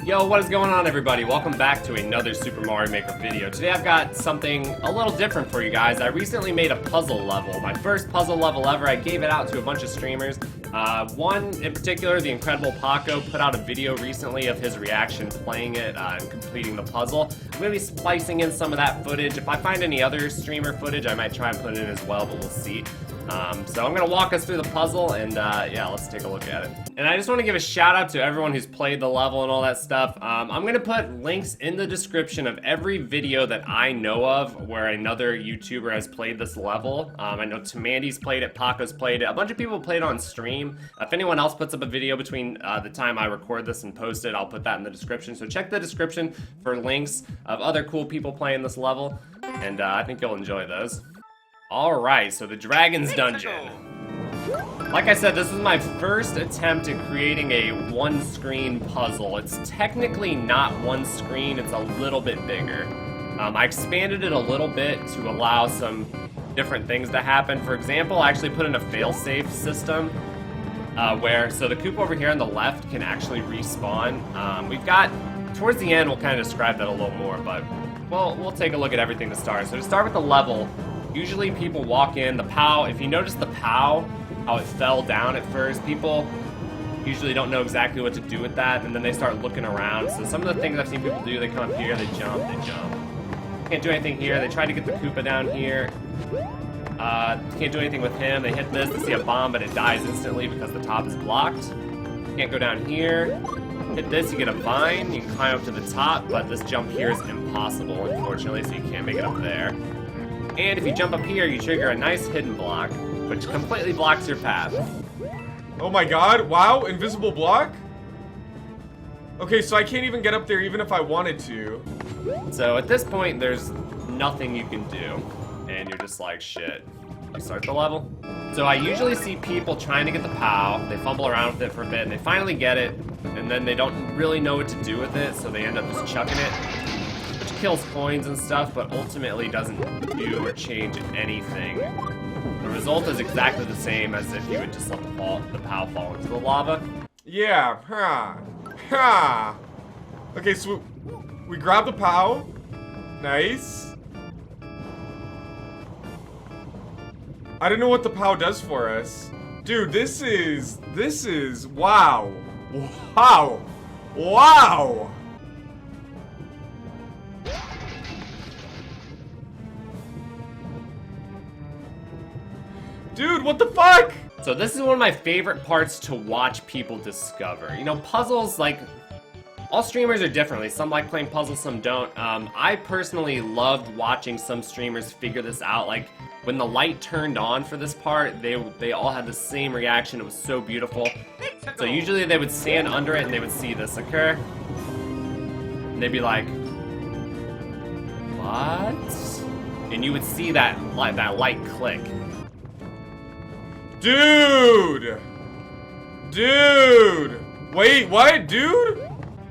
Yo, what is going on, everybody? Welcome back to another Super Mario Maker video. Today I've got something a little different for you guys. I recently made a puzzle level, my first puzzle level ever. I gave it out to a bunch of streamers. One in particular, the Incredible Paco, put out a video recently of his reaction playing it and completing the puzzle. I'm going to be splicing in some of that footage. If I find any other streamer footage, I might try and put it in as well, but we'll see. So I'm going to walk us through the puzzle, and yeah, let's take a look at it. And I just want to give a shout out to everyone who's played the level and all that stuff. I'm going to put links in the description of every video that I know of where another YouTuber has played this level. I know Tamandy's played it, Paco's played it, a bunch of people played it on stream. If anyone else puts up a video between the time I record this and post it, I'll put that in the description. So check the description for links of other cool people playing this level, and I think you'll enjoy those. Alright, so the Dragon's Dungeon. Like I said, this was my first attempt at creating a one-screen puzzle. It's technically not one screen, it's a little bit bigger. I expanded it a little bit to allow some different things to happen. For example, I actually put in a fail-safe system so the Koopa over here on the left can actually respawn. We've got, towards the end, we'll kind of describe that a little more, but we'll take a look at everything to start. So to start with the level, usually people walk in, the POW, if you notice the POW, how it fell down at first, people usually don't know exactly what to do with that, and then they start looking around. So some of the things I've seen people do, they come up here, they jump. Can't do anything here, they try to get the Koopa down here. Can't do anything with him, they hit this, they see a bomb, but it dies instantly because the top is blocked. Can't go down here. Hit this, you get a vine, you can climb up to the top, but this jump here is impossible, unfortunately, so you can't make it up there. And if you jump up here, you trigger a nice hidden block, which completely blocks your path. Oh my god, wow, invisible block? Okay, so I can't even get up there even if I wanted to. So at this point, there's nothing you can do, and you're just like, shit. You start the level. So I usually see people trying to get the POW, they fumble around with it for a bit, and they finally get it, and then they don't really know what to do with it, so they end up just chucking it. Kills coins and stuff, but ultimately doesn't do or change anything. The result is exactly the same as if you would just let the POW fall into the lava. Yeah, Okay, so we grab the POW. Nice. I don't know what the POW does for us. Dude, this is, wow. Wow. Dude, what the fuck? So this is one of my favorite parts to watch people discover. You know, puzzles, like, all streamers are differently. Some like playing puzzles, some don't. I personally loved watching some streamers figure this out. Like, when the light turned on for this part, they all had the same reaction. It was so beautiful. So usually they would stand under it and they would see this occur. And they'd be like, what? And you would see that light click. Dude! Wait, what? Dude?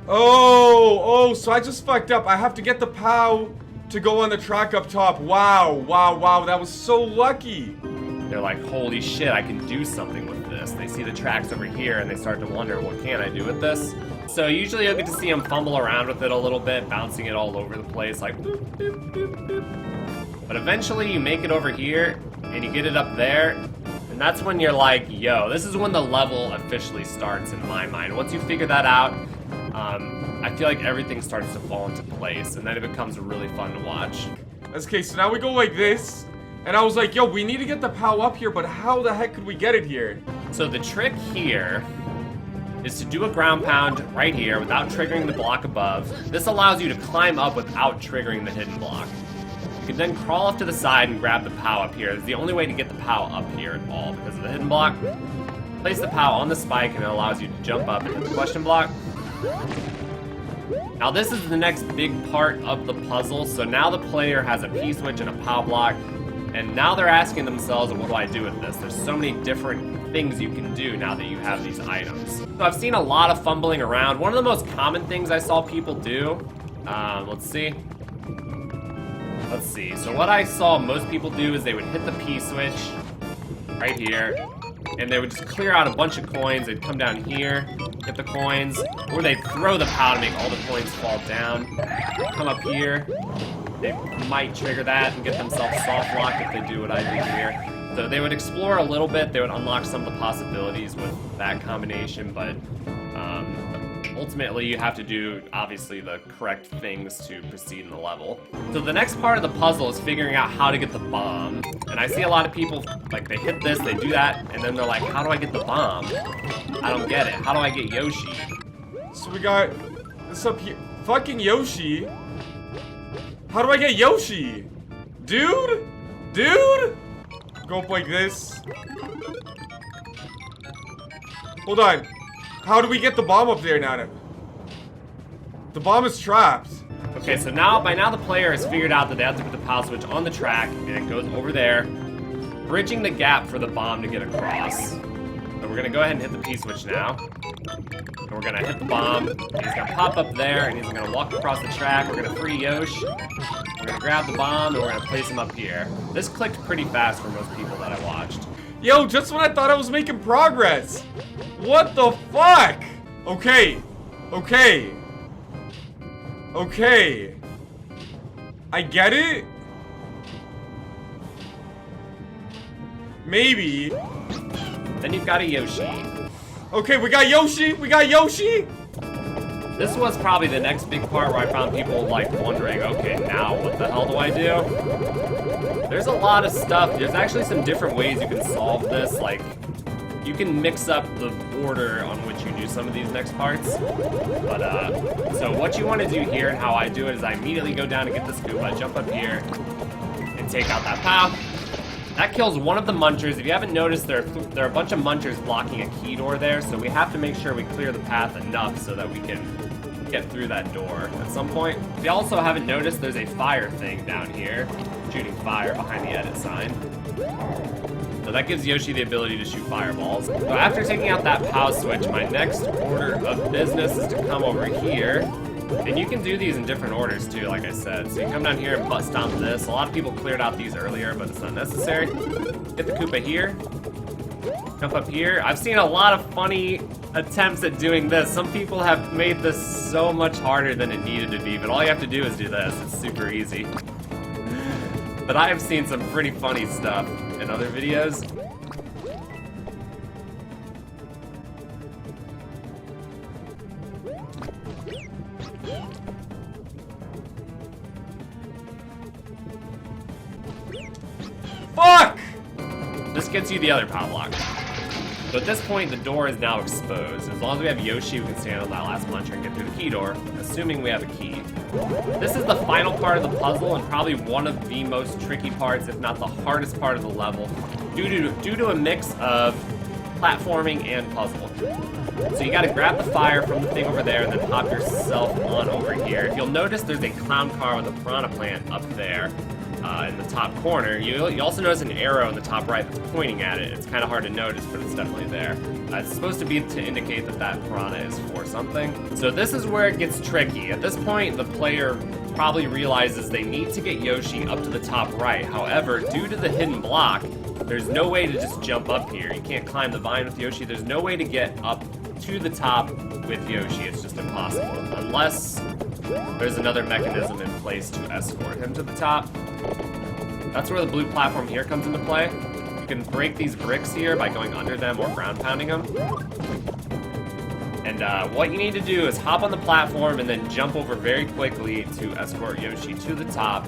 Oh, so I just fucked up. I have to get the POW to go on the track up top. Wow, that was so lucky. They're like, holy shit, I can do something with this. They see the tracks over here and they start to wonder, what can I do with this? So usually you'll get to see them fumble around with it a little bit, bouncing it all over the place, like boop, boop, boop, boop. But eventually you make it over here and you get it up there. And that's when you're like, yo, this is when the level officially starts in my mind. Once you figure that out, I feel like everything starts to fall into place, and then it becomes really fun to watch. Okay, so now we go like this, and I was like, yo, we need to get the POW up here, but how the heck could we get it here? So the trick here is to do a ground pound right here without triggering the block above. This allows you to climb up without triggering the hidden block. You can then crawl off to the side and grab the POW up here. It's the only way to get the POW up here at all because of the hidden block. Place the POW on the spike and it allows you to jump up into the question block. Now this is the next big part of the puzzle. So now the player has a P-switch and a POW block. And now they're asking themselves, what do I do with this? There's so many different things you can do now that you have these items. So I've seen a lot of fumbling around. One of the most common things I saw people do, let's see. So what I saw most people do is they would hit the P switch right here, and they would just clear out a bunch of coins. They'd come down here, get the coins, or they throw the POW to make all the coins fall down. Come up here. They might trigger that and get themselves soft locked if they do what I did here. So they would explore a little bit, they would unlock some of the possibilities with that combination, but ultimately you have to do, obviously, the correct things to proceed in the level. So the next part of the puzzle is figuring out how to get the bomb. And I see a lot of people, like, they hit this, they do that, and then they're like, how do I get the bomb? I don't get it. How do I get Yoshi? So we got this up here. Fucking Yoshi. How do I get Yoshi? Dude? Dude? Go up like this. Hold on. How do we get the bomb up there now? The bomb is trapped. Okay, so by now the player has figured out that they have to put the POW switch on the track, and it goes over there, bridging the gap for the bomb to get across. So we're gonna go ahead and hit the P switch now. And we're gonna hit the bomb. And he's gonna pop up there, and he's gonna walk across the track. We're gonna free Yoshi. We're gonna grab the bomb, and we're gonna place him up here. This clicked pretty fast for most people that I watched. Yo, just when I thought I was making progress. What the fuck? Okay. Okay. Okay. I get it. Maybe. Then you've got a Yoshi. Okay, we got Yoshi. We got Yoshi. This was probably the next big part where I found people like wondering, okay, now what the hell do I do? There's a lot of stuff. There's actually some different ways you can solve this. Like, you can mix up the order on which you do some of these next parts. But, so what you want to do here and how I do it is I immediately go down and get the scoop. I jump up here and take out that POW. That kills one of the munchers. If you haven't noticed, there are a bunch of munchers blocking a key door there, so we have to make sure we clear the path enough so that we can get through that door at some point. If you also haven't noticed, there's a fire thing down here, shooting fire behind the edit sign. So that gives Yoshi the ability to shoot fireballs. So after taking out that POW switch, my next order of business is to come over here. And you can do these in different orders too, like I said. So you come down here and butt stomp this. A lot of people cleared out these earlier, but it's not necessary. Get the Koopa here. Jump up here. I've seen a lot of funny attempts at doing this. Some people have made this so much harder than it needed to be, but all you have to do is do this. It's super easy. But I have seen some pretty funny stuff in other videos. Fuck! This gets you the other POW block. So at this point, the door is now exposed. As long as we have Yoshi, we can stand on that last muncher and get through the key door, assuming we have a key. This is the final part of the puzzle and probably one of the most tricky parts, if not the hardest part of the level, due to a mix of platforming and puzzle. So you gotta grab the fire from the thing over there and then hop yourself on over here. You'll notice there's a clown car with a piranha plant up there. In the top corner. You also notice an arrow in the top right that's pointing at it. It's kind of hard to notice, but it's definitely there. It's supposed to be to indicate that that piranha is for something. So this is where it gets tricky. At this point, the player probably realizes they need to get Yoshi up to the top right. However, due to the hidden block, there's no way to just jump up here. You can't climb the vine with Yoshi. There's no way to get up to the top with Yoshi. It's just impossible. Unless there's another mechanism in place to escort him to the top. That's where the blue platform here comes into play. You can break these bricks here by going under them or ground pounding them. And what you need to do is hop on the platform and then jump over very quickly to escort Yoshi to the top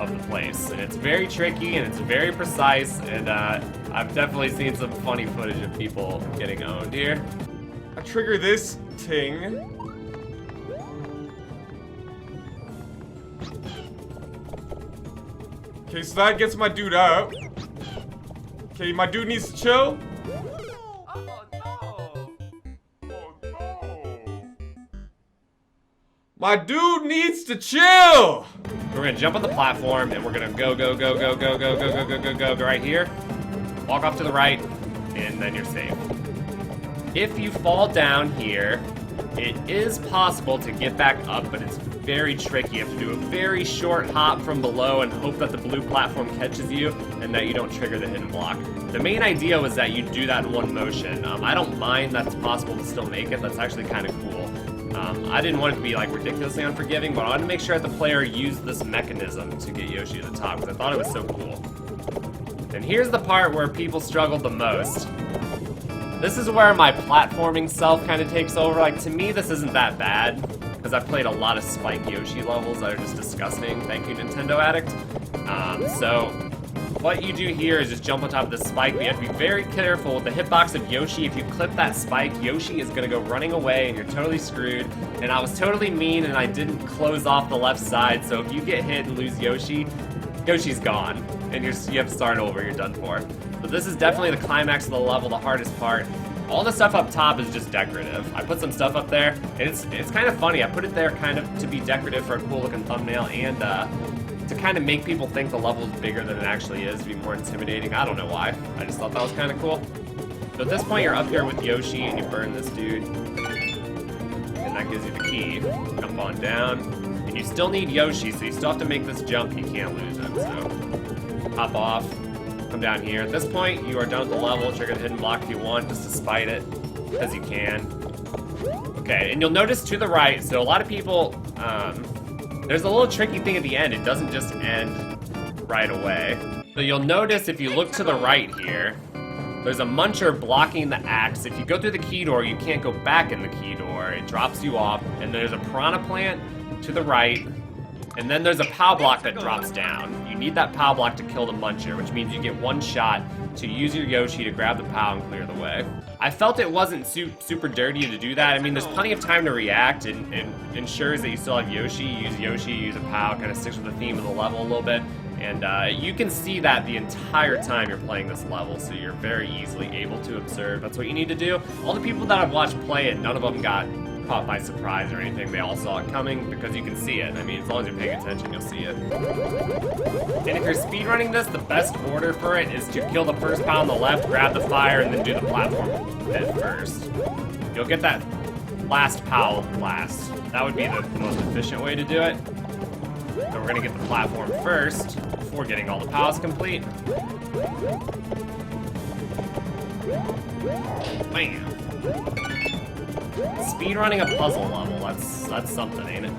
of the place. And it's very tricky and it's very precise, and I've definitely seen some funny footage of people getting owned here. I trigger this thing. Okay, so that gets my dude out. Okay, my dude needs to chill. Oh no! Oh no! My dude needs to chill. We're gonna jump on the platform and we're gonna go right here. Walk off to the right, and then you're safe. If you fall down here, it is possible to get back up, but it's very tricky. You have to do a very short hop from below and hope that the blue platform catches you and that you don't trigger the hidden block. The main idea was that you do that in one motion. I don't mind that it's possible to still make it. That's actually kind of cool. I didn't want it to be like ridiculously unforgiving, but I wanted to make sure that the player used this mechanism to get Yoshi to the top because I thought it was so cool. And here's the part where people struggled the most. This is where my platforming self kind of takes over. Like, to me, this isn't that bad, because I've played a lot of Spike Yoshi levels that are just disgusting. Thank you, Nintendo Addict. So, what you do here is just jump on top of the spike, but you have to be very careful with the hitbox of Yoshi. If you clip that spike, Yoshi is going to go running away, and you're totally screwed. And I was totally mean, and I didn't close off the left side, so if you get hit and lose Yoshi, Yoshi's gone, and you have to start over, you're done for. But this is definitely the climax of the level, the hardest part. All the stuff up top is just decorative. I put some stuff up there, and it's kind of funny. I put it there kind of to be decorative for a cool looking thumbnail and to kind of make people think the level is bigger than it actually is, to be more intimidating. I don't know why. I just thought that was kind of cool. So at this point, you're up here with Yoshi, and you burn this dude. And that gives you the key. Jump on down. And you still need Yoshi, so you still have to make this jump. You can't lose him, so hop off. Come down here. At this point, you are done with the level. Trigger the hidden block if you want, just to spite it, because you can. Okay, and you'll notice to the right, so a lot of people, there's a little tricky thing at the end. It doesn't just end right away. So you'll notice if you look to the right here, there's a muncher blocking the axe. If you go through the key door, you can't go back in the key door. It drops you off, and there's a piranha plant to the right, and then there's a POW block that drops down. You need that POW block to kill the muncher, which means you get one shot to use your Yoshi to grab the POW and clear the way. I felt it wasn't super dirty to do that. I mean, there's plenty of time to react and ensures that you still have Yoshi. Use a POW, kind of sticks with the theme of the level a little bit. And you can see that the entire time you're playing this level, so you're very easily able to observe. That's what you need to do. All the people that I've watched play it, none of them got caught by surprise or anything. They all saw it coming because you can see it. I mean, as long as you're paying attention, you'll see it. And if you're speedrunning this, the best order for it is to kill the first POW on the left, grab the fire, and then do the platform head first. You'll get that last POW last. That would be the most efficient way to do it. So we're gonna get the platform first before getting all the POWs complete. Bam. Speedrunning a puzzle level, that's something, ain't it?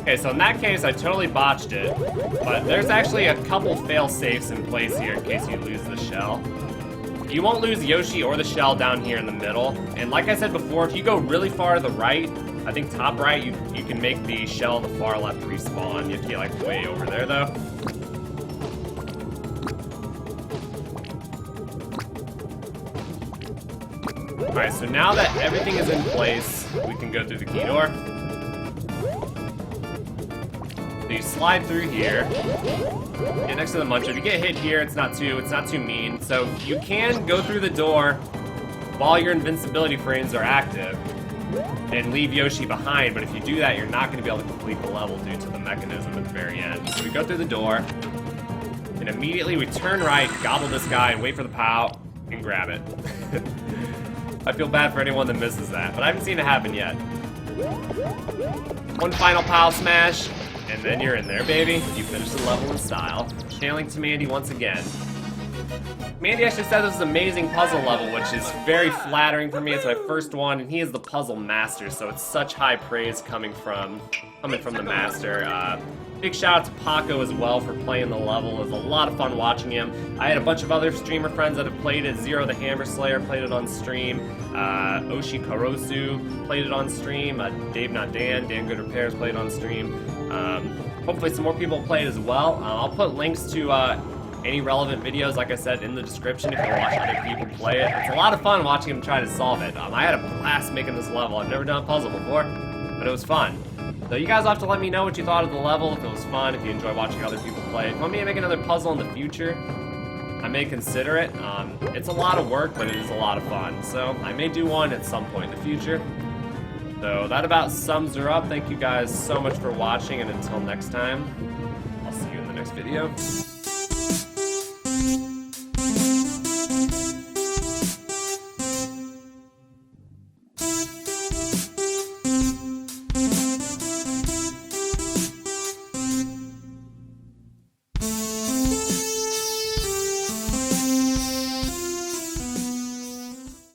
Okay, so in that case, I totally botched it, but there's actually a couple fail safes in place here in case you lose the shell. You won't lose Yoshi or the shell down here in the middle, and like I said before, if you go really far to the right, I think top right, you can make the shell on the far left respawn. You have to get like way over there though. Alright, so now that everything is in place, we can go through the key door. So you slide through here, get next to the muncher. If you get hit here, it's not too mean. So you can go through the door while your invincibility frames are active and leave Yoshi behind, but if you do that, you're not going to be able to complete the level due to the mechanism at the very end. So we go through the door, and immediately we turn right, gobble this guy, and wait for the POW, and grab it. I feel bad for anyone that misses that, but I haven't seen it happen yet. One final POW smash, and then you're in there, baby. You finish the level in style. Channeling to Mandy once again. Mandy actually said this is an amazing puzzle level, which is very flattering for me. It's my first one, and he is the puzzle master, so it's such high praise coming from the master. Big shout out to Paco as well for playing the level. It was a lot of fun watching him. I had a bunch of other streamer friends that have played it. Zero the Hammer Slayer played it on stream. Oshi Karosu played it on stream. Dave Not Dan Good Repairs played it on stream. Hopefully some more people play it as well. I'll put links to any relevant videos, like I said, in the description if you want to watch other people play it. It's a lot of fun watching them try to solve it. I had a blast making this level. I've never done a puzzle before, but it was fun. So you guys will have to let me know what you thought of the level, if it was fun, if you enjoy watching other people play. If you want me to make another puzzle in the future, I may consider it. It's a lot of work, but it is a lot of fun. So I may do one at some point in the future. So that about sums her up. Thank you guys so much for watching, and until next time, I'll see you in the next video.